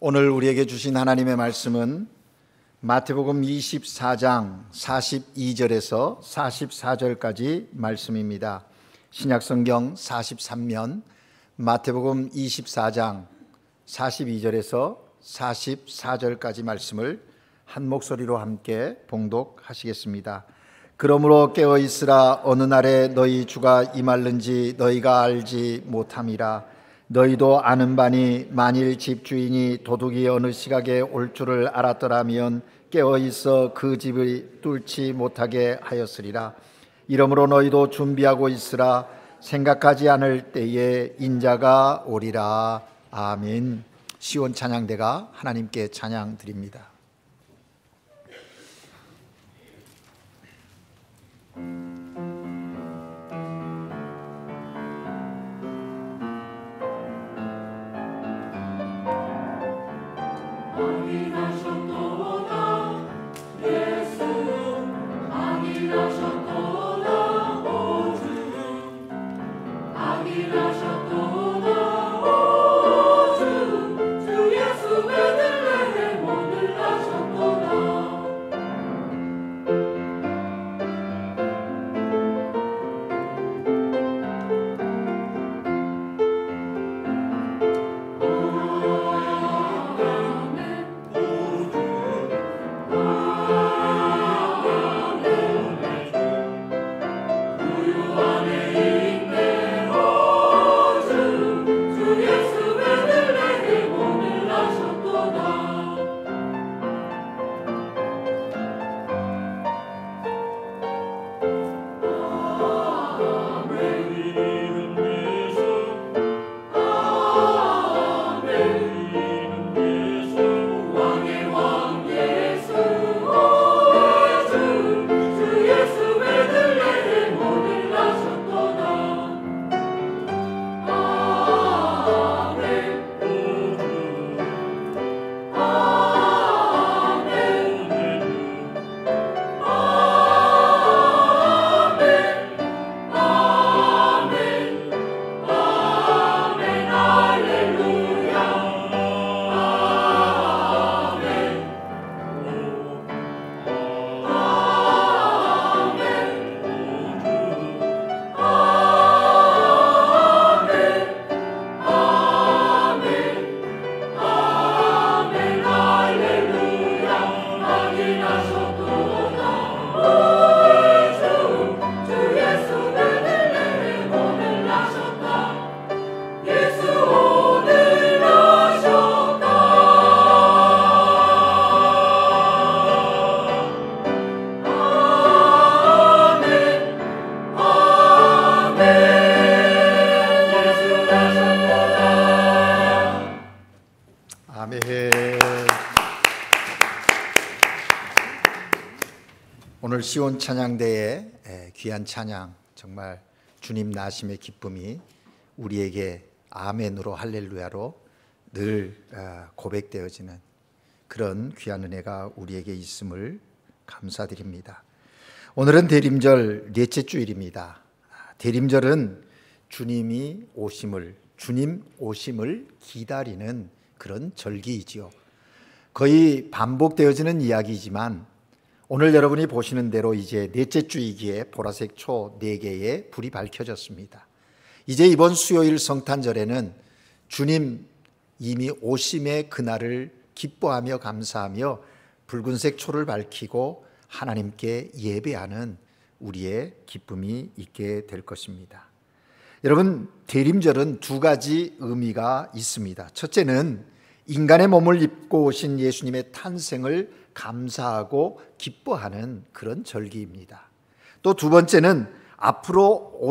오늘 우리에게 주신 하나님의 말씀은 마태복음 24장 42절에서 44절까지 말씀입니다. 신약성경 43면 마태복음 24장 42절에서 44절까지 말씀을 한 목소리로 함께 봉독하시겠습니다. 그러므로 깨어 있으라. 어느 날에 너희 주가 임할는지 너희가 알지 못함이라. 너희도 아는 바니 만일 집주인이 도둑이 어느 시각에 올 줄을 알았더라면 깨어 있어 그 집을 뚫지 못하게 하였으리라. 이러므로 너희도 준비하고 있으라. 생각하지 않을 때에 인자가 오리라. 아멘. 시온 찬양대가 하나님께 찬양 드립니다. 오늘 시온 찬양대의 귀한 찬양, 정말 주님 나심의 기쁨이 우리에게 아멘으로 할렐루야로 늘 고백되어지는 그런 귀한 은혜가 우리에게 있음을 감사드립니다. 오늘은 대림절 넷째 주일입니다. 대림절은 주님 오심을 기다리는 그런 절기이지요. 거의 반복되어지는 이야기이지만 오늘 여러분이 보시는 대로 이제 넷째 주이기에 보라색 초 4개의 불이 밝혀졌습니다. 이제 이번 수요일 성탄절에는 주님 이미 오심의 그날을 기뻐하며 감사하며 붉은색 초를 밝히고 하나님께 예배하는 우리의 기쁨이 있게 될 것입니다. 여러분, 대림절은 2가지 의미가 있습니다. 첫째는 인간의 몸을 입고 오신 예수님의 탄생을 감사하고 기뻐하는 그런 절기입니다. 또 2번째는 앞으로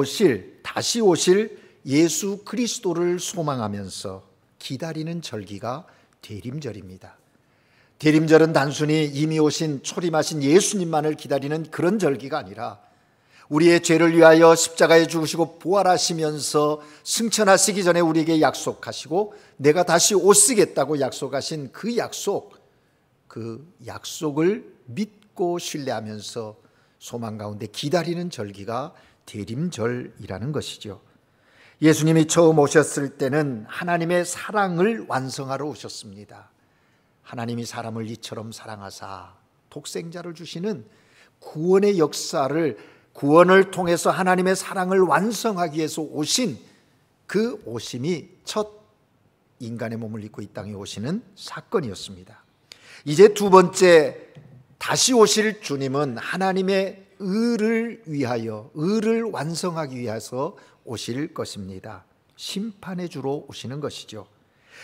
다시 오실 예수 그리스도를 소망하면서 기다리는 절기가 대림절입니다. 대림절은 단순히 이미 오신 초림하신 예수님만을 기다리는 그런 절기가 아니라 우리의 죄를 위하여 십자가에 죽으시고 부활하시면서 승천하시기 전에 우리에게 약속하시고 내가 다시 오시겠다고 약속하신 그 약속을 믿고 신뢰하면서 소망 가운데 기다리는 절기가 대림절이라는 것이죠. 예수님이 처음 오셨을 때는 하나님의 사랑을 완성하러 오셨습니다. 하나님이 사람을 이처럼 사랑하사 독생자를 주시는 구원의 역사를, 구원을 통해서 하나님의 사랑을 완성하기 위해서 오신 그 오심이 첫 인간의 몸을 입고 이 땅에 오시는 사건이었습니다. 이제 두 번째 다시 오실 주님은 하나님의 의를 위하여, 의를 완성하기 위해서 오실 것입니다. 심판의 주로 오시는 것이죠.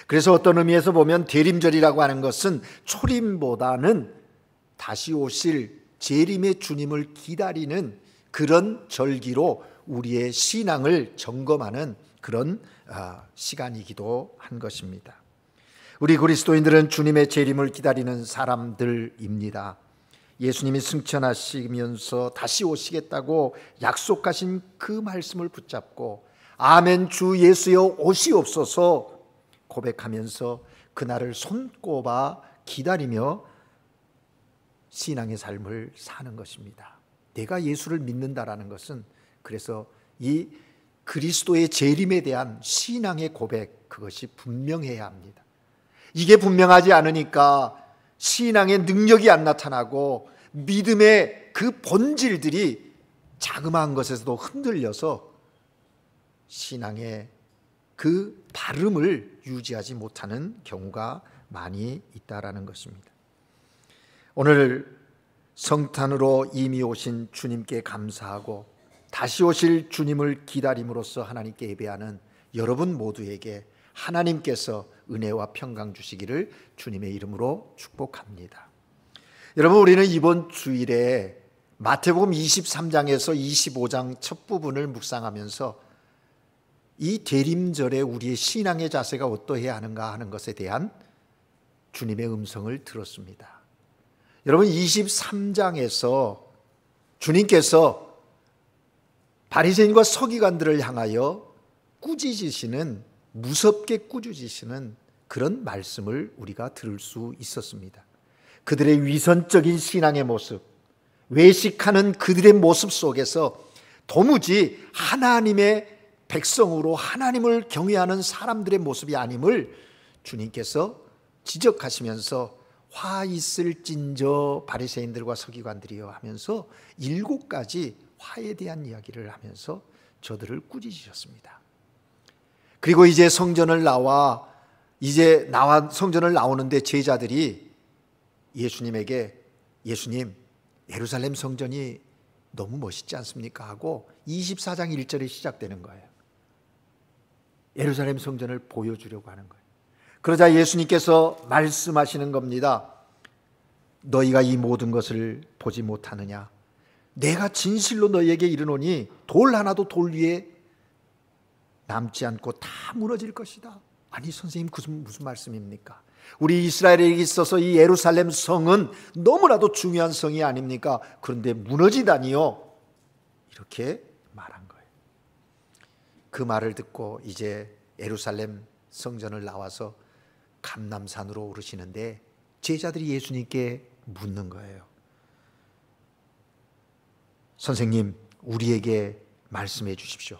그래서 어떤 의미에서 보면 대림절이라고 하는 것은 초림보다는 다시 오실 재림의 주님을 기다리는 그런 절기로 우리의 신앙을 점검하는 그런 시간이기도 한 것입니다. 우리 그리스도인들은 주님의 재림을 기다리는 사람들입니다. 예수님이 승천하시면서 다시 오시겠다고 약속하신 그 말씀을 붙잡고 아멘 주 예수여 오시옵소서 고백하면서 그날을 손꼽아 기다리며 신앙의 삶을 사는 것입니다. 내가 예수를 믿는다라는 것은 그래서 이 그리스도의 재림에 대한 신앙의 고백, 그것이 분명해야 합니다. 이게 분명하지 않으니까 신앙의 능력이 안 나타나고 믿음의 그 본질들이 자그마한 것에서도 흔들려서 신앙의 그 발음을 유지하지 못하는 경우가 많이 있다라는 것입니다. 오늘 성탄으로 이미 오신 주님께 감사하고 다시 오실 주님을 기다림으로써 하나님께 예배하는 여러분 모두에게 하나님께서 은혜와 평강 주시기를 주님의 이름으로 축복합니다. 여러분, 우리는 이번 주일에 마태복음 23장에서 25장 첫 부분을 묵상하면서 이 대림절에 우리의 신앙의 자세가 어떠해야 하는가 하는 것에 대한 주님의 음성을 들었습니다. 여러분, 23장에서 주님께서 바리새인과 서기관들을 향하여 꾸짖으시는, 무섭게 꾸짖으시는 그런 말씀을 우리가 들을 수 있었습니다. 그들의 위선적인 신앙의 모습, 외식하는 그들의 모습 속에서 도무지 하나님의 백성으로 하나님을 경외하는 사람들의 모습이 아님을 주님께서 지적하시면서 화 있을진저 바리새인들과 서기관들이여 하면서 7가지 화에 대한 이야기를 하면서 저들을 꾸짖으셨습니다. 그리고 이제 성전을 나와 성전을 나오는데 제자들이 예수님에게 예수님, 예루살렘 성전이 너무 멋있지 않습니까? 하고 24장 1절에 시작되는 거예요. 예루살렘 성전을 보여주려고 하는 거예요. 그러자 예수님께서 말씀하시는 겁니다. 너희가 이 모든 것을 보지 못하느냐? 내가 진실로 너희에게 이르노니 돌 하나도 돌 위에 남지 않고 다 무너질 것이다. 아니 선생님, 무슨 말씀입니까? 우리 이스라엘에게 있어서 이 예루살렘 성은 너무나도 중요한 성이 아닙니까? 그런데 무너지다니요? 이렇게 말한 거예요. 그 말을 듣고 이제 예루살렘 성전을 나와서 감람산으로 오르시는데 제자들이 예수님께 묻는 거예요. 선생님, 우리에게 말씀해 주십시오.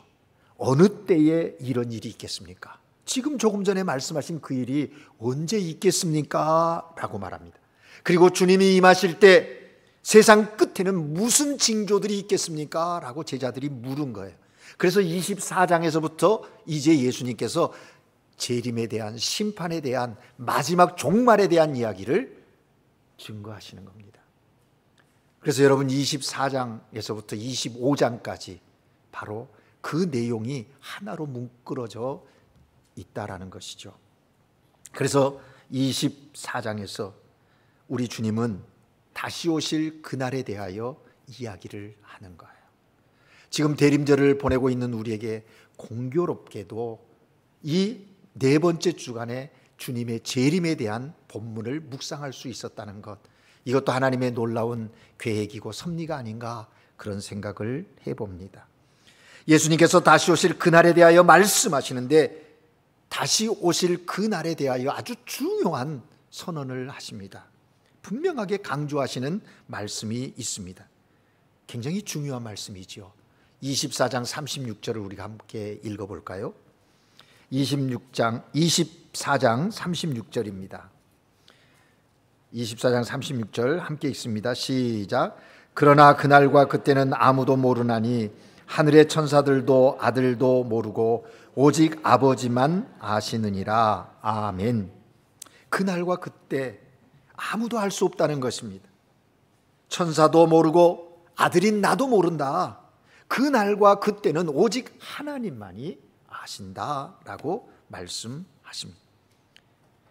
어느 때에 이런 일이 있겠습니까? 지금 조금 전에 말씀하신 그 일이 언제 있겠습니까? 라고 말합니다. 그리고 주님이 임하실 때 세상 끝에는 무슨 징조들이 있겠습니까? 라고 제자들이 물은 거예요. 그래서 24장에서부터 이제 예수님께서 재림에 대한, 심판에 대한, 마지막 종말에 대한 이야기를 증거하시는 겁니다. 그래서 여러분 24장에서부터 25장까지 바로 그 내용이 하나로 뭉클어져 있다라는 것이죠. 그래서 24장에서 우리 주님은 다시 오실 그날에 대하여 이야기를 하는 거예요. 지금 대림절을 보내고 있는 우리에게 공교롭게도 이 4번째 주간에 주님의 재림에 대한 본문을 묵상할 수 있었다는 것, 이것도 하나님의 놀라운 계획이고 섭리가 아닌가 그런 생각을 해봅니다. 예수님께서 다시 오실 그날에 대하여 말씀하시는데 다시 오실 그날에 대하여 아주 중요한 선언을 하십니다. 분명하게 강조하시는 말씀이 있습니다. 굉장히 중요한 말씀이죠. 24장 36절을 우리가 함께 읽어볼까요? 24장 36절입니다. 24장 36절 함께 읽습니다. 시작. 그러나 그날과 그때는 아무도 모르나니 하늘의 천사들도 아들도 모르고 오직 아버지만 아시느니라. 아멘. 그날과 그때 아무도 알 수 없다는 것입니다. 천사도 모르고 아들인 나도 모른다. 그날과 그때는 오직 하나님만이 아신다라고 말씀하십니다.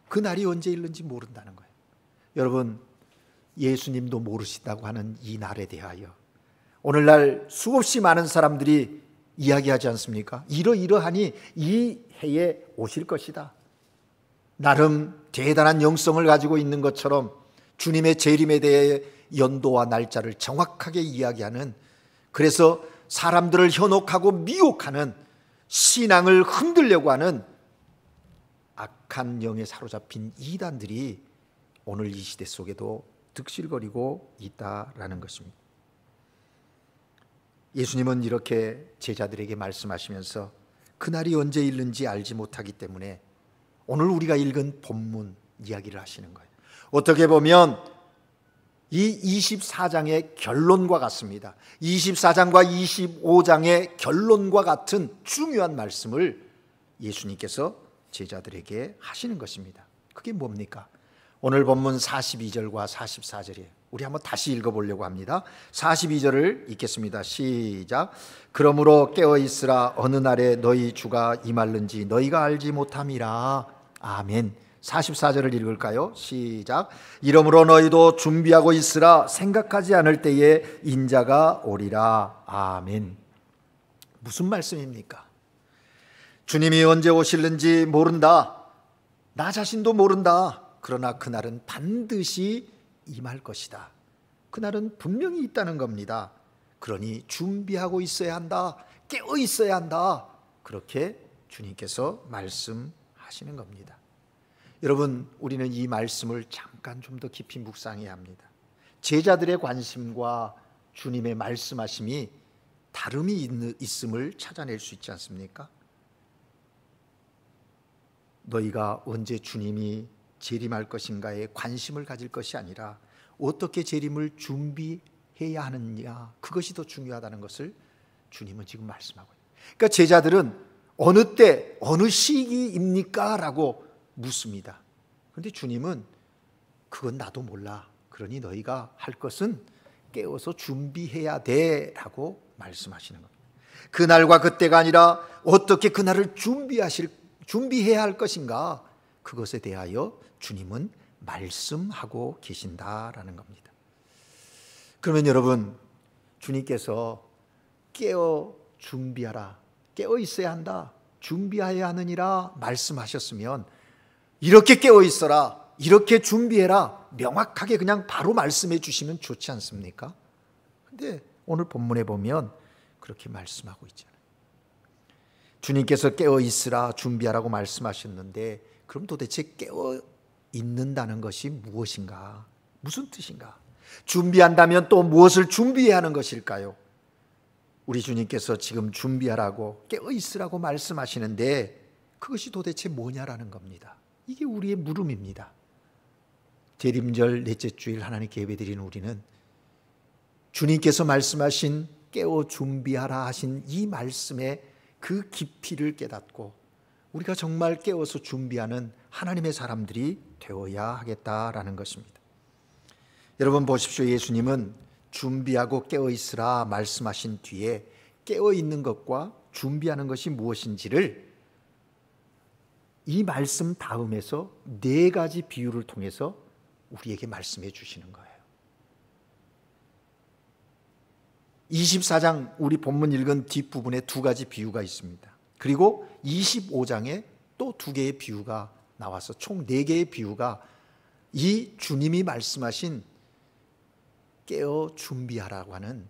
그날이 언제 있는지 모른다는 거예요. 여러분, 예수님도 모르시다고 하는 이 날에 대하여 오늘날 수없이 많은 사람들이 이야기하지 않습니까? 이러이러하니 이 해에 오실 것이다. 나름 대단한 영성을 가지고 있는 것처럼 주님의 재림에 대해 연도와 날짜를 정확하게 이야기하는, 그래서 사람들을 현혹하고 미혹하는, 신앙을 흔들려고 하는 악한 영에 사로잡힌 이단들이 오늘 이 시대 속에도 득실거리고 있다라는 것입니다. 예수님은 이렇게 제자들에게 말씀하시면서 그날이 언제 있는지 알지 못하기 때문에 오늘 우리가 읽은 본문 이야기를 하시는 거예요. 어떻게 보면 이 24장의 결론과 같습니다. 24장과 25장의 결론과 같은 중요한 말씀을 예수님께서 제자들에게 하시는 것입니다. 그게 뭡니까? 오늘 본문 42절과 44절이에요. 우리 한번 다시 읽어보려고 합니다. 42절을 읽겠습니다. 시작. 그러므로 깨어있으라. 어느 날에 너희 주가 임할는지 너희가 알지 못함이라. 아멘. 44절을 읽을까요? 시작. 이러므로 너희도 준비하고 있으라. 생각하지 않을 때에 인자가 오리라. 아멘. 무슨 말씀입니까? 주님이 언제 오실는지 모른다. 나 자신도 모른다. 그러나 그날은 반드시 임할 것이다. 그날은 분명히 있다는 겁니다. 그러니 준비하고 있어야 한다. 깨어 있어야 한다. 그렇게 주님께서 말씀하시는 겁니다. 여러분, 우리는 이 말씀을 잠깐 좀 더 깊이 묵상해야 합니다. 제자들의 관심과 주님의 말씀하심이 다름이 있음을 찾아낼 수 있지 않습니까? 너희가 언제 주님이 재림할 것인가에 관심을 가질 것이 아니라 어떻게 재림을 준비해야 하느냐, 그것이 더 중요하다는 것을 주님은 지금 말씀하고 있어요. 그러니까 제자들은 어느 때 어느 시기입니까? 라고 묻습니다. 그런데 주님은 그건 나도 몰라. 그러니 너희가 할 것은 깨어서 준비해야 돼 라고 말씀하시는 겁니다. 그날과 그때가 아니라 어떻게 그날을 준비해야 할 것인가, 그것에 대하여 주님은 말씀하고 계신다라는 겁니다. 그러면 여러분, 주님께서 깨어 준비하라, 깨어 있어야 한다, 준비해야 하느니라 말씀하셨으면 이렇게 깨어 있어라, 이렇게 준비해라, 명확하게 그냥 바로 말씀해 주시면 좋지 않습니까? 근데 오늘 본문에 보면 그렇게 말씀하고 있잖아요. 주님께서 깨어 있으라, 준비하라고 말씀하셨는데 그럼 도대체 깨어 있는다는 것이 무엇인가? 무슨 뜻인가? 준비한다면 또 무엇을 준비해야 하는 것일까요? 우리 주님께서 지금 준비하라고 깨어 있으라고 말씀하시는데 그것이 도대체 뭐냐라는 겁니다. 이게 우리의 물음입니다. 재림절 넷째 주일 하나님께 예배드리는 우리는 주님께서 말씀하신 깨어 준비하라 하신 이 말씀의 그 깊이를 깨닫고 우리가 정말 깨어서 준비하는 하나님의 사람들이 되어야 하겠다라는 것입니다. 여러분 보십시오. 예수님은 준비하고 깨어 있으라 말씀하신 뒤에 깨어 있는 것과 준비하는 것이 무엇인지를 이 말씀 다음에서 4가지 비유를 통해서 우리에게 말씀해 주시는 거예요. 24장 우리 본문 읽은 뒷부분에 2가지 비유가 있습니다. 그리고 25장에 또 2개의 비유가 나와서 총 4개의 비유가 이 주님이 말씀하신 깨어 준비하라고 하는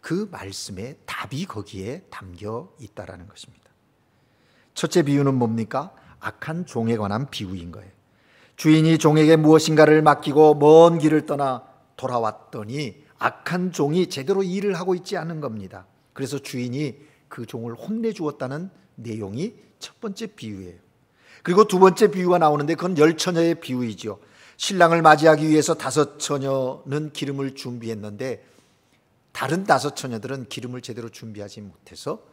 그 말씀의 답이 거기에 담겨 있다라는 것입니다. 첫째 비유는 뭡니까? 악한 종에 관한 비유인 거예요. 주인이 종에게 무엇인가를 맡기고 먼 길을 떠나 돌아왔더니 악한 종이 제대로 일을 하고 있지 않은 겁니다. 그래서 주인이 그 종을 혼내주었다는 내용이 첫 번째 비유예요. 그리고 두 번째 비유가 나오는데 그건 열처녀의 비유이죠. 신랑을 맞이하기 위해서 5 처녀는 기름을 준비했는데 다른 5 처녀들은 기름을 제대로 준비하지 못해서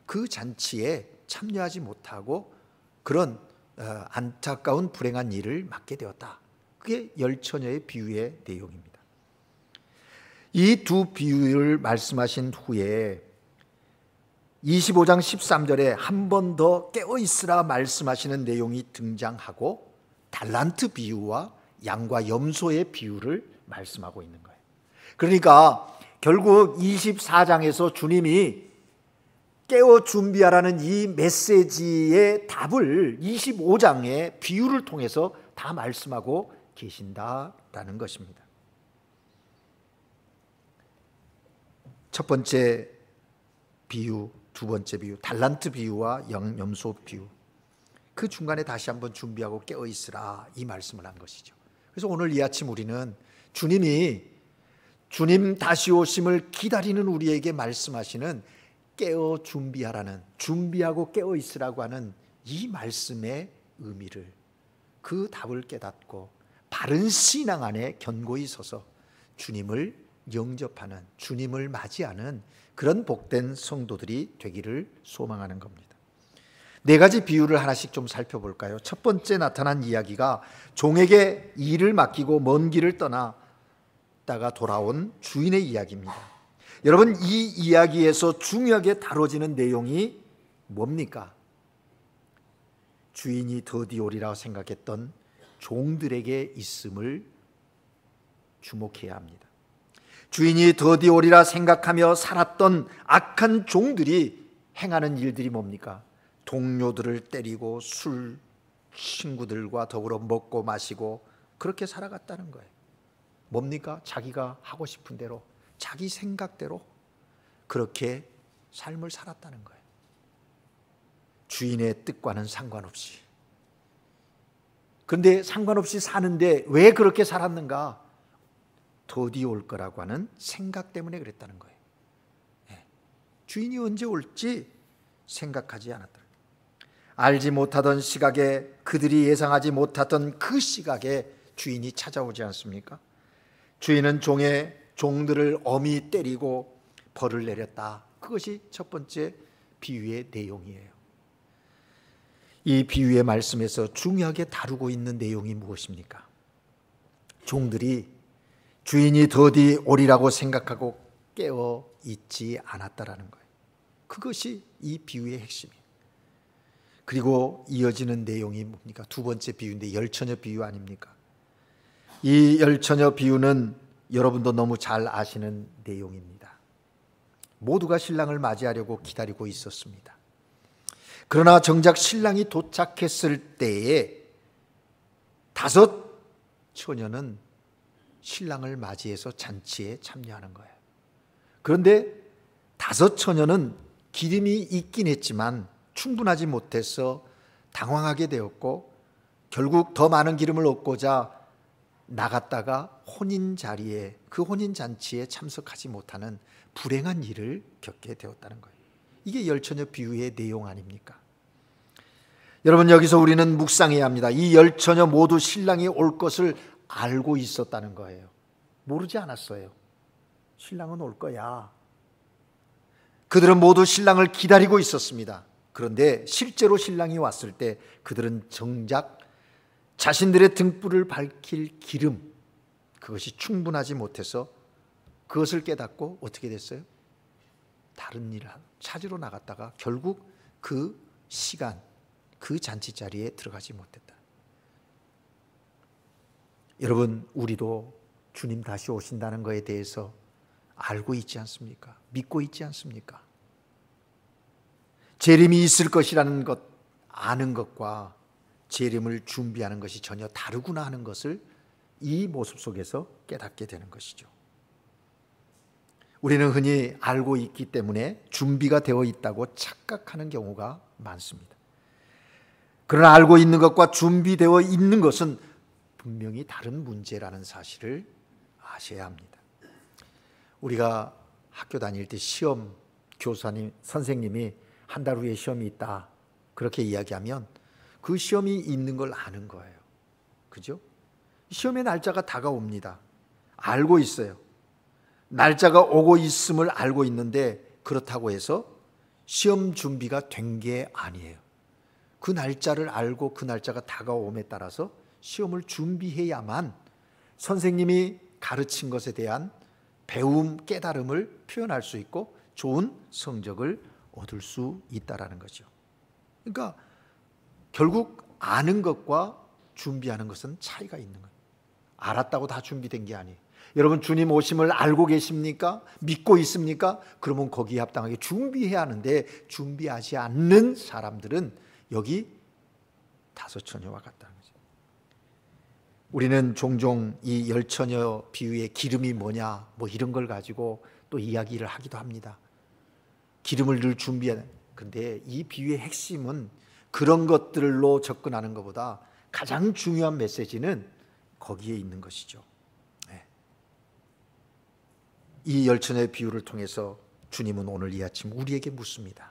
그 잔치에 참여하지 못하고 그런 안타까운 불행한 일을 맡게 되었다. 그게 10처녀의 비유의 내용입니다. 이 두 비유를 말씀하신 후에 25장 13절에 한 번 더 깨어있으라 말씀하시는 내용이 등장하고 달란트 비유와 양과 염소의 비유를 말씀하고 있는 거예요. 그러니까 결국 24장에서 주님이 깨어 준비하라는 이 메시지의 답을 25장의 비유를 통해서 다 말씀하고 계신다라는 것입니다. 첫 번째 비유, 두 번째 비유, 달란트 비유와 염소 비유, 그 중간에 다시 한번 준비하고 깨어 있으라 이 말씀을 한 것이죠. 그래서 오늘 이 아침 우리는 주님 다시 오심을 기다리는 우리에게 말씀하시는 깨어 준비하라는, 준비하고 깨어 있으라고 하는 이 말씀의 의미를, 그 답을 깨닫고 바른 신앙 안에 견고히 서서 주님을 영접하는, 주님을 맞이하는 그런 복된 성도들이 되기를 소망하는 겁니다. 4가지 비유를 하나씩 좀 살펴볼까요? 첫 번째 나타난 이야기가 종에게 일을 맡기고 먼 길을 떠나다가 돌아온 주인의 이야기입니다. 여러분, 이 이야기에서 중요하게 다뤄지는 내용이 뭡니까? 주인이 더디 오리라 생각했던 종들에게 있음을 주목해야 합니다. 주인이 더디 오리라 생각하며 살았던 악한 종들이 행하는 일들이 뭡니까? 동료들을 때리고 술, 친구들과 더불어 먹고 마시고 그렇게 살아갔다는 거예요. 뭡니까? 자기가 하고 싶은 대로, 자기 생각대로 그렇게 삶을 살았다는 거예요. 주인의 뜻과는 상관없이. 그런데 상관없이 사는데 왜 그렇게 살았는가? 더디 올 거라고 하는 생각 때문에 그랬다는 거예요. 주인이 언제 올지 생각하지 않았다. 알지 못하던 시각에, 그들이 예상하지 못하던 그 시각에 주인이 찾아오지 않습니까? 주인은 종들을 엄히 때리고 벌을 내렸다. 그것이 첫 번째 비유의 내용이에요. 이 비유의 말씀에서 중요하게 다루고 있는 내용이 무엇입니까? 종들이 주인이 더디 오리라고 생각하고 깨어 있지 않았다라는 거예요. 그것이 이 비유의 핵심이에요. 그리고 이어지는 내용이 뭡니까? 두 번째 비유인데 열처녀 비유 아닙니까? 이 열처녀 비유는 여러분도 너무 잘 아시는 내용입니다. 모두가 신랑을 맞이하려고 기다리고 있었습니다. 그러나 정작 신랑이 도착했을 때에 5 처녀는 신랑을 맞이해서 잔치에 참여하는 거예요. 그런데 5 처녀는 기름이 있긴 했지만 충분하지 못해서 당황하게 되었고 결국 더 많은 기름을 얻고자 나갔다가 혼인 자리에, 그 혼인 잔치에 참석하지 못하는 불행한 일을 겪게 되었다는 거예요. 이게 열처녀 비유의 내용 아닙니까? 여러분, 여기서 우리는 묵상해야 합니다. 이 열처녀 모두 신랑이 올 것을 알고 있었다는 거예요. 모르지 않았어요. 신랑은 올 거야. 그들은 모두 신랑을 기다리고 있었습니다. 그런데 실제로 신랑이 왔을 때 그들은 정작 자신들의 등불을 밝힐 기름, 그것이 충분하지 못해서 그것을 깨닫고 어떻게 됐어요? 다른 일을 찾으러 나갔다가 결국 그 시간, 그 잔치 자리에 들어가지 못했다. 여러분, 우리도 주님 다시 오신다는 것에 대해서 알고 있지 않습니까? 믿고 있지 않습니까? 재림이 있을 것이라는 것, 아는 것과 재림을 준비하는 것이 전혀 다르구나 하는 것을 이 모습 속에서 깨닫게 되는 것이죠. 우리는 흔히 알고 있기 때문에 준비가 되어 있다고 착각하는 경우가 많습니다. 그러나 알고 있는 것과 준비되어 있는 것은 분명히 다른 문제라는 사실을 아셔야 합니다. 우리가 학교 다닐 때 시험, 교사님, 선생님이 한 달 후에 시험이 있다 그렇게 이야기하면 그 시험이 있는 걸 아는 거예요. 그죠? 시험의 날짜가 다가옵니다. 알고 있어요. 날짜가 오고 있음을 알고 있는데 그렇다고 해서 시험 준비가 된 게 아니에요. 그 날짜를 알고 그 날짜가 다가옴에 따라서 시험을 준비해야만 선생님이 가르친 것에 대한 배움, 깨달음을 표현할 수 있고 좋은 성적을 얻을 수 있다라는 거죠. 그러니까 결국 아는 것과 준비하는 것은 차이가 있는 거예요. 알았다고 다 준비된 게 아니에요. 여러분 주님 오심을 알고 계십니까? 믿고 있습니까? 그러면 거기에 합당하게 준비해야 하는데 준비하지 않는 사람들은 여기 다섯 처녀와 같다는 거죠. 우리는 종종 이 열 처녀 비유의 기름이 뭐냐 뭐 이런 걸 가지고 또 이야기를 하기도 합니다. 기름을 늘 준비하는. 근데 이 비유의 핵심은 그런 것들로 접근하는 것보다 가장 중요한 메시지는 거기에 있는 것이죠. 이 열 처녀의 비유를 통해서 주님은 오늘 이 아침 우리에게 묻습니다.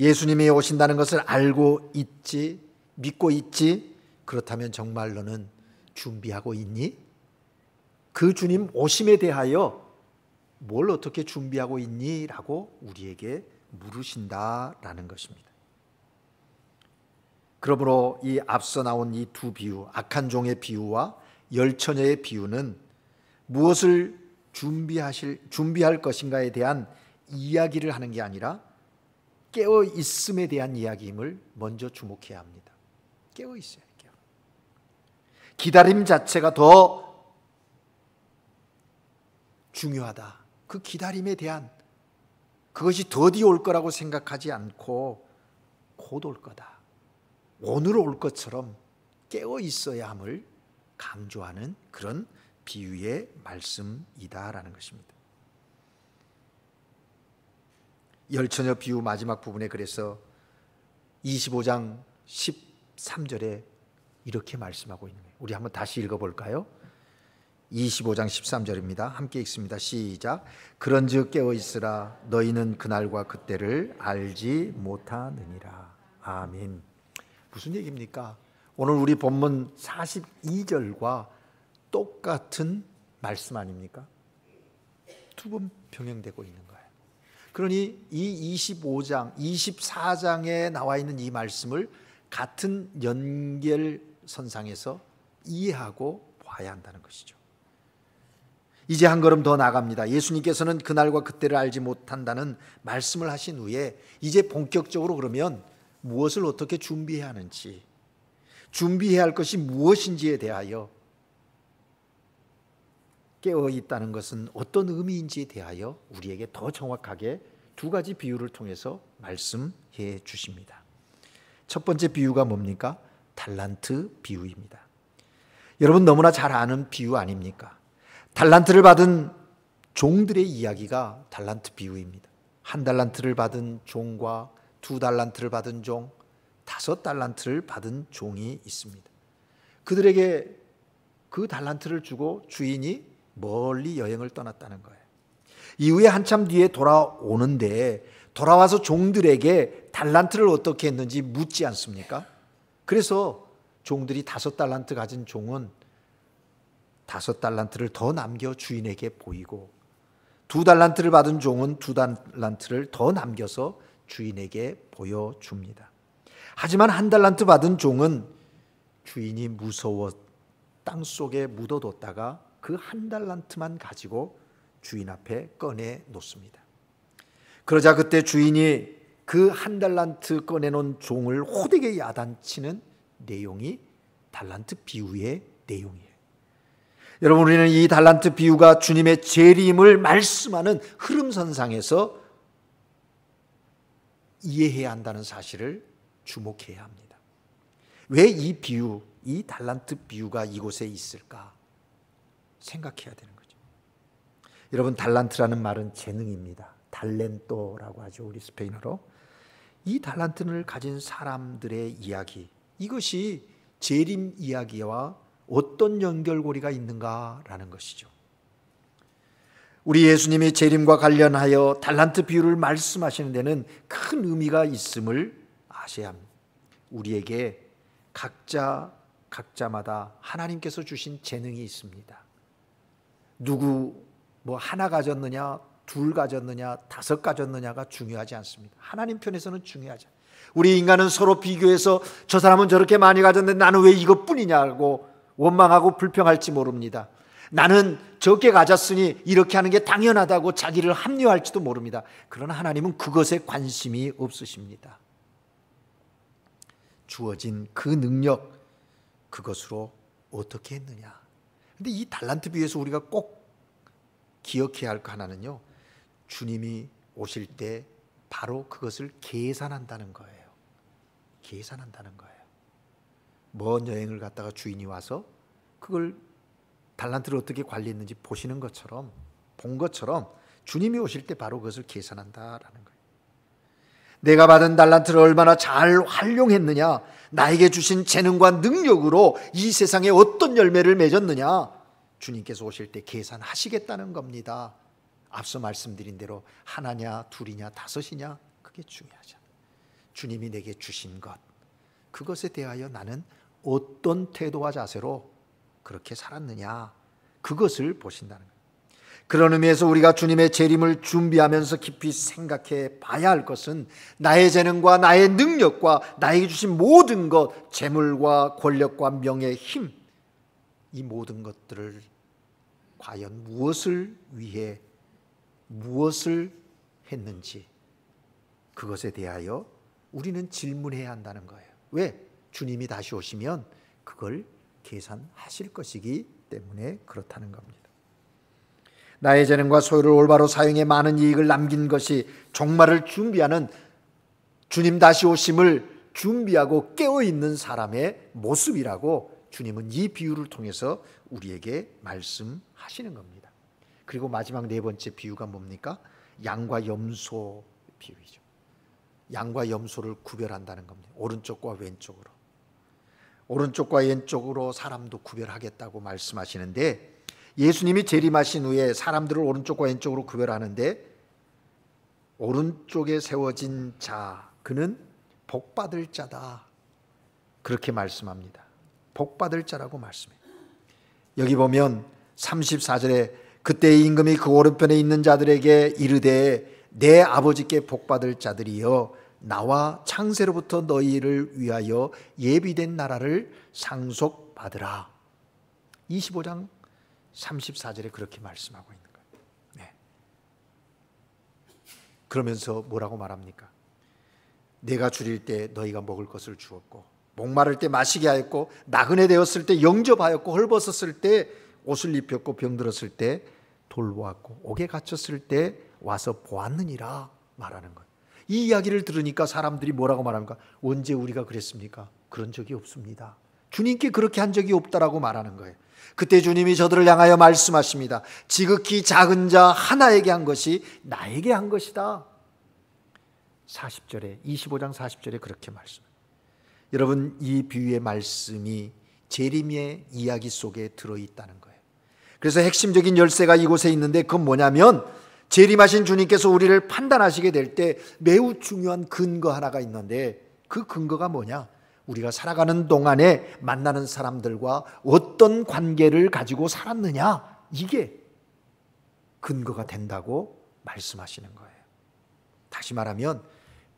예수님이 오신다는 것을 알고 있지, 믿고 있지? 그렇다면 정말 너는 준비하고 있니? 그 주님 오심에 대하여 뭘 어떻게 준비하고 있니? 라고 우리에게 물으신다라는 것입니다. 그러므로 이 앞서 나온 이 두 비유, 악한 종의 비유와 열 처녀의 비유는 무엇을 준비할 것인가에 대한 이야기를 하는 게 아니라 깨어 있음에 대한 이야기임을 먼저 주목해야 합니다. 깨어 있어야 돼요. 기다림 자체가 더 중요하다. 그 기다림에 대한 그것이 더디 올 거라고 생각하지 않고 곧 올 거다. 오늘 올 것처럼 깨어 있어야 함을 강조하는 그런 비유의 말씀이다라는 것입니다. 열 처녀 비유 마지막 부분에 그래서 25장 13절에 이렇게 말씀하고 있는 거예요. 우리 한번 다시 읽어볼까요? 25장 13절입니다. 함께 읽습니다. 시작. 그런즉 깨어 있으라. 너희는 그날과 그때를 알지 못하느니라. 아멘. 무슨 얘기입니까? 오늘 우리 본문 42절과 똑같은 말씀 아닙니까? 두 번 병행되고 있는 거예요. 그러니 이 25장, 24장에 나와 있는 이 말씀을 같은 연결선상에서 이해하고 봐야 한다는 것이죠. 이제 한 걸음 더 나갑니다. 예수님께서는 그날과 그때를 알지 못한다는 말씀을 하신 후에 이제 본격적으로 그러면 무엇을 어떻게 준비해야 하는지, 준비해야 할 것이 무엇인지에 대하여 깨어 있다는 것은 어떤 의미인지에 대하여 우리에게 더 정확하게 두 가지 비유를 통해서 말씀해 주십니다. 첫 번째 비유가 뭡니까? 달란트 비유입니다. 여러분 너무나 잘 아는 비유 아닙니까? 달란트를 받은 종들의 이야기가 달란트 비유입니다. 한 달란트를 받은 종과 두 달란트를 받은 종, 5달란트를 받은 종이 있습니다. 그들에게 그 달란트를 주고 주인이 멀리 여행을 떠났다는 거예요. 이후에 한참 뒤에 돌아오는데 돌아와서 종들에게 달란트를 어떻게 했는지 묻지 않습니까? 그래서 종들이 5달란트 가진 종은 5달란트를 더 남겨 주인에게 보이고 2달란트를 받은 종은 2달란트를 더 남겨서 주인에게 보여줍니다. 하지만 1달란트 받은 종은 주인이 무서워 땅속에 묻어뒀다가 그 1달란트만 가지고 주인 앞에 꺼내 놓습니다. 그러자 그때 주인이 그 1달란트 꺼내놓은 종을 호되게 야단치는 내용이 달란트 비유의 내용이에요. 여러분 우리는 이 달란트 비유가 주님의 재림을 말씀하는 흐름선상에서 이해해야 한다는 사실을 주목해야 합니다. 왜 이 비유, 이 달란트 비유가 이곳에 있을까 생각해야 되는 거죠. 여러분 달란트라는 말은 재능입니다. 달렌토라고 하죠. 우리 스페인어로. 이 달란트를 가진 사람들의 이야기, 이것이 재림 이야기와 어떤 연결고리가 있는가라는 것이죠. 우리 예수님이 재림과 관련하여 달란트 비유를 말씀하시는 데는 큰 의미가 있음을 아셔야 합니다. 우리에게 각자 각자마다 하나님께서 주신 재능이 있습니다. 누구 뭐 하나 가졌느냐, 둘 가졌느냐, 다섯 가졌느냐가 중요하지 않습니다. 하나님 편에서는 중요하지 않아요. 우리 인간은 서로 비교해서 저 사람은 저렇게 많이 가졌는데 나는 왜 이것뿐이냐고 원망하고 불평할지 모릅니다. 나는 적게 가졌으니 이렇게 하는 게 당연하다고 자기를 합리화할지도 모릅니다. 그러나 하나님은 그것에 관심이 없으십니다. 주어진 그 능력, 그것으로 어떻게 했느냐. 근데 이 달란트 비유에서 우리가 꼭 기억해야 할 거 하나는요, 주님이 오실 때 바로 그것을 계산한다는 거예요. 계산한다는 거예요. 먼 여행을 갔다가 주인이 와서 그걸 달란트를 어떻게 관리했는지 보시는 것처럼, 본 것처럼 주님이 오실 때 바로 그것을 계산한다라는 거예요. 내가 받은 달란트를 얼마나 잘 활용했느냐, 나에게 주신 재능과 능력으로 이 세상에 어떤 열매를 맺었느냐, 주님께서 오실 때 계산하시겠다는 겁니다. 앞서 말씀드린 대로 하나냐, 둘이냐, 다섯이냐, 그게 중요하죠. 주님이 내게 주신 것, 그것에 대하여 나는 어떤 태도와 자세로 그렇게 살았느냐, 그것을 보신다는 거예요. 그런 의미에서 우리가 주님의 재림을 준비하면서 깊이 생각해 봐야 할 것은 나의 재능과 나의 능력과 나에게 주신 모든 것, 재물과 권력과 명예, 힘, 이 모든 것들을 과연 무엇을 위해 무엇을 했는지, 그것에 대하여 우리는 질문해야 한다는 거예요. 왜? 주님이 다시 오시면 그걸 계산하실 것이기 때문에 그렇다는 겁니다. 나의 재능과 소유를 올바로 사용해 많은 이익을 남긴 것이 종말을 준비하는, 주님 다시 오심을 준비하고 깨어있는 사람의 모습이라고 주님은 이 비유를 통해서 우리에게 말씀하시는 겁니다. 그리고 마지막 네 번째 비유가 뭡니까? 양과 염소 비유이죠. 양과 염소를 구별한다는 겁니다. 오른쪽과 왼쪽으로. 오른쪽과 왼쪽으로 사람도 구별하겠다고 말씀하시는데, 예수님이 재림하신 후에 사람들을 오른쪽과 왼쪽으로 구별하는데, 오른쪽에 세워진 자, 그는 복받을 자다, 그렇게 말씀합니다. 복받을 자라고 말씀해요. 여기 보면 34절에 그때 임금이 그 오른편에 있는 자들에게 이르되 내 아버지께 복받을 자들이여 나와 창세로부터 너희를 위하여 예비된 나라를 상속받으라. 25장 34절에 그렇게 말씀하고 있는 거예요. 네. 그러면서 뭐라고 말합니까? 내가 줄일 때 너희가 먹을 것을 주었고, 목마를 때 마시게 하였고, 나그네 되었을 때 영접하였고, 헐벗었을 때 옷을 입혔고, 병들었을 때 돌보았고, 옥에 갇혔을 때 와서 보았느니라 말하는 거예요. 이 이야기를 들으니까 사람들이 뭐라고 말합니까? 언제 우리가 그랬습니까? 그런 적이 없습니다. 주님께 그렇게 한 적이 없다라고 말하는 거예요. 그때 주님이 저들을 향하여 말씀하십니다. 지극히 작은 자 하나에게 한 것이 나에게 한 것이다. 40절에, 25장 40절에 그렇게 말씀합니다. 여러분, 이 비유의 말씀이 재림의 이야기 속에 들어있다는 거예요. 그래서 핵심적인 열쇠가 이곳에 있는데, 그건 뭐냐면 재림하신 주님께서 우리를 판단하시게 될 때 매우 중요한 근거 하나가 있는데, 그 근거가 뭐냐? 우리가 살아가는 동안에 만나는 사람들과 어떤 관계를 가지고 살았느냐, 이게 근거가 된다고 말씀하시는 거예요. 다시 말하면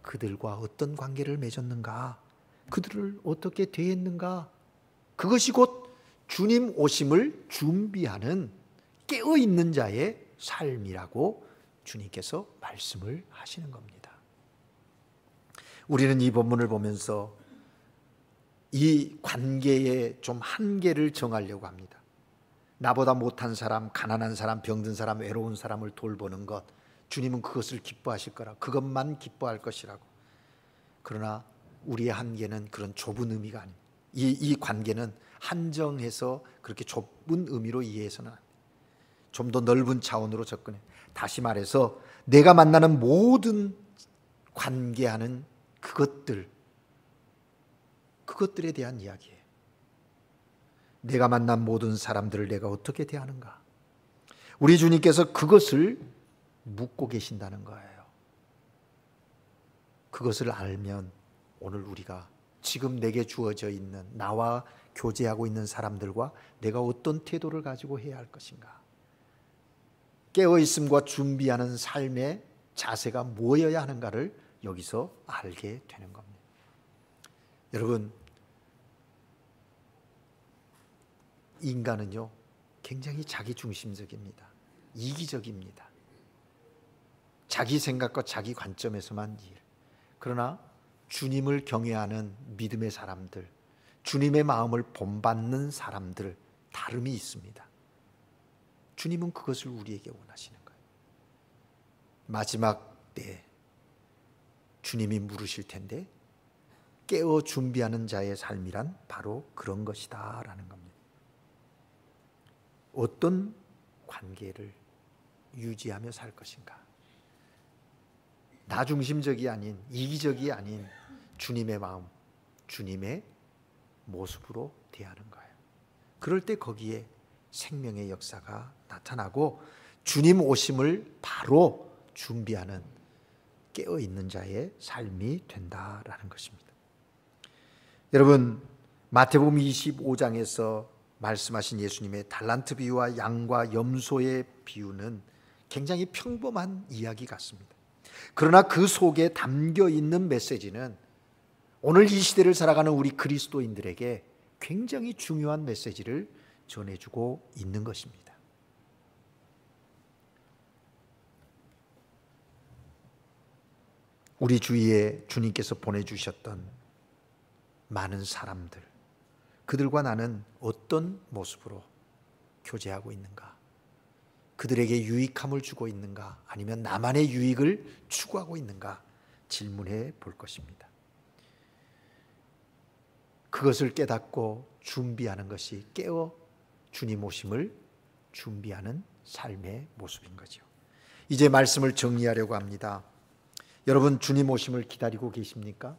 그들과 어떤 관계를 맺었는가, 그들을 어떻게 대했는가, 그것이 곧 주님 오심을 준비하는 깨어있는 자의 삶이라고 주님께서 말씀을 하시는 겁니다. 우리는 이 본문을 보면서 이 관계의 좀 한계를 정하려고 합니다. 나보다 못한 사람, 가난한 사람, 병든 사람, 외로운 사람을 돌보는 것, 주님은 그것을 기뻐하실 거라, 그것만 기뻐할 것이라고. 그러나 우리의 한계는 그런 좁은 의미가 아닙니다. 이 관계는 한정해서 그렇게 좁은 의미로 이해해서는 안 돼요. 좀 더 넓은 차원으로 접근해. 다시 말해서 내가 만나는 모든 관계하는 그것들에 대한 이야기예요. 내가 만난 모든 사람들을 내가 어떻게 대하는가, 우리 주님께서 그것을 묻고 계신다는 거예요. 그것을 알면 오늘 우리가 지금 내게 주어져 있는 나와 교제하고 있는 사람들과 내가 어떤 태도를 가지고 해야 할 것인가? 깨어있음과 준비하는 삶의 자세가 뭐여야 하는가를 여기서 알게 되는 겁니다. 여러분, 인간은요 굉장히 자기중심적입니다. 이기적입니다. 자기 생각과 자기 관점에서만 일. 그러나 주님을 경외하는 믿음의 사람들, 주님의 마음을 본받는 사람들 다름이 있습니다. 주님은 그것을 우리에게 원하시는 거예요. 마지막 때 주님이 물으실 텐데 깨어 준비하는 자의 삶이란 바로 그런 것이다 라는 겁니다. 어떤 관계를 유지하며 살 것인가? 나 중심적이 아닌, 이기적이 아닌 주님의 마음, 주님의 모습으로 대하는 거예요. 그럴 때 거기에 생명의 역사가 나타나고 주님 오심을 바로 준비하는 깨어있는 자의 삶이 된다라는 것입니다. 여러분, 마태복음 25장에서 말씀하신 예수님의 달란트 비유와 양과 염소의 비유는 굉장히 평범한 이야기 같습니다. 그러나 그 속에 담겨 있는 메시지는 오늘 이 시대를 살아가는 우리 그리스도인들에게 굉장히 중요한 메시지를 전해주고 있는 것입니다. 우리 주위에 주님께서 보내주셨던 많은 사람들, 그들과 나는 어떤 모습으로 교제하고 있는가? 그들에게 유익함을 주고 있는가? 아니면 나만의 유익을 추구하고 있는가? 질문해 볼 것입니다. 그것을 깨닫고 준비하는 것이 깨어 주님 오심을 준비하는 삶의 모습인 거죠. 이제 말씀을 정리하려고 합니다. 여러분, 주님 오심을 기다리고 계십니까?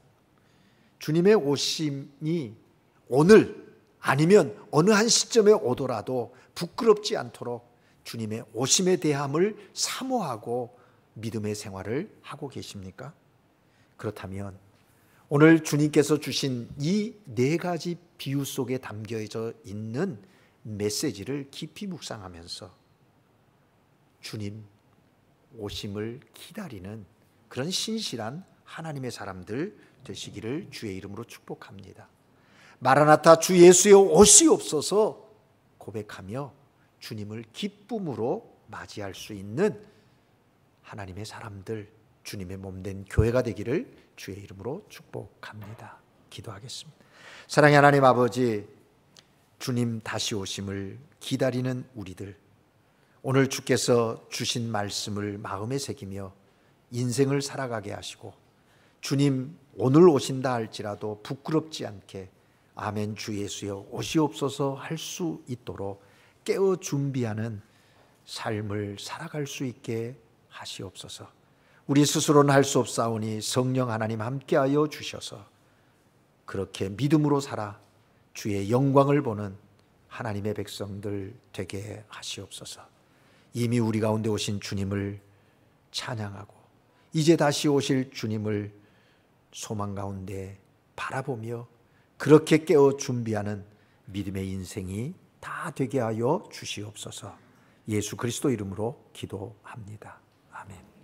주님의 오심이 오늘 아니면 어느 한 시점에 오더라도 부끄럽지 않도록 주님의 오심에 대함을 사모하고 믿음의 생활을 하고 계십니까? 그렇다면 오늘 주님께서 주신 이 네 가지 비유 속에 담겨져 있는 메시지를 깊이 묵상하면서 주님 오심을 기다리는 그런 신실한 하나님의 사람들 되시기를 주의 이름으로 축복합니다. 마라나타 주 예수의 오시옵소서 고백하며 주님을 기쁨으로 맞이할 수 있는 하나님의 사람들, 주님의 몸된 교회가 되기를 주의 이름으로 축복합니다. 기도하겠습니다. 사랑의 하나님 아버지, 주님 다시 오심을 기다리는 우리들, 오늘 주께서 주신 말씀을 마음에 새기며 인생을 살아가게 하시고 주님 오늘 오신다 할지라도 부끄럽지 않게 아멘 주 예수여 오시옵소서 할 수 있도록 깨어 준비하는 삶을 살아갈 수 있게 하시옵소서. 우리 스스로는 할 수 없사오니 성령 하나님 함께하여 주셔서 그렇게 믿음으로 살아 주의 영광을 보는 하나님의 백성들 되게 하시옵소서. 이미 우리 가운데 오신 주님을 찬양하고 이제 다시 오실 주님을 소망 가운데 바라보며 그렇게 깨어 준비하는 믿음의 인생이 다 되게 하여 주시옵소서. 예수 그리스도 이름으로 기도합니다. 아멘.